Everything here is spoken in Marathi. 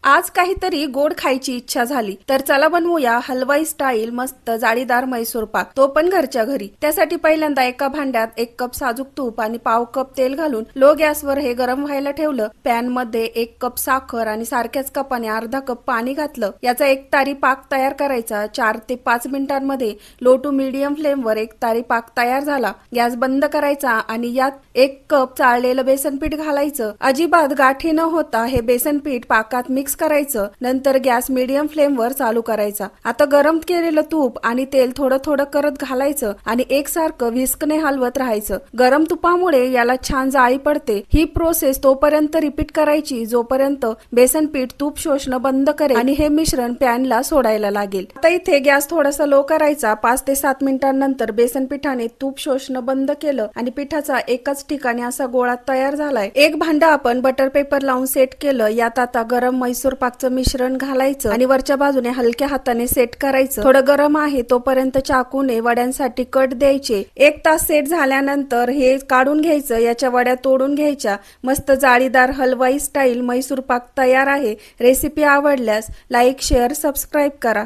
आज काहीतरी गोड खायची इच्छा झाली तर चला बनवूया हलवाई स्टाईल मस्त जाळीदार मैसूर पाक, तो पण घरच्या घरी। त्यासाठी पहिल्यांदा एका भांड्यात 1 कप साजूक तूप आणि पाव कप तेल घालून लो गॅसवर हे गरम व्हायला ठेवलं। पॅन मध्ये 1 कप साखर आणि सारख्याच कपाने अर्धा कप पाणी घातलं। याचा एक तारी पाक तयार करायचा। 4 ते 5 मिनिटांमध्ये लो टू मीडियम फ्लेम वर एक तारी पाक तयार झाला। गॅस बंद करायचा आणि यात 1 कप चाळलेलं बेसन पीठ घालायचं। अजिबात गाठी न होता हे बेसन पीठ पाकात मिक्स करायचं। नंतर गॅस मीडियम फ्लेम वर चालू करायचा। आता गरम केलेलं तूप आणि तेल थोडं थोडं करत घालायचं आणि एकसारखं व्हिस्कने हलवत राहायचं। गरम तुपामुळे याला छान जाळी पडते। ही प्रोसेस तोपर्यंत रिपीट करायची जोपर्यंत बेसन पीठ तूप शोषणं बंद करेल आणि हे मिश्रण पॅनला सोडायला लागेल। आता इथे गॅस थोडासा लो करायचा। 5 ते 7 मिनिटांनंतर बेसन पिठाने तूप शोषणं बंद केलं आणि पिठाचा एकाच ठिकाणी असा गोळा तयार झालाय। एक भांड आपण बटर पेपर लावून सेट केलं। यात आता गरम मैसूर पाकचं मिश्रण घालायचं आणि वरच्या बाजूने हलक्या हाताने सेट करायचं। थोडं गरम आहे तोपर्यंत चाकूने वड्यांसाठी कट द्यायचे। 1 तास सेट झाल्यानंतर हे काढून घ्यायचं। याच्या वड्या तोडून घ्यायच्या। मस्त जाळीदार हलवाई स्टाईल मैसूर पाक तयार आहे। रेसिपी आवडल्यास लाईक, शेअर, सबस्क्राईब करा।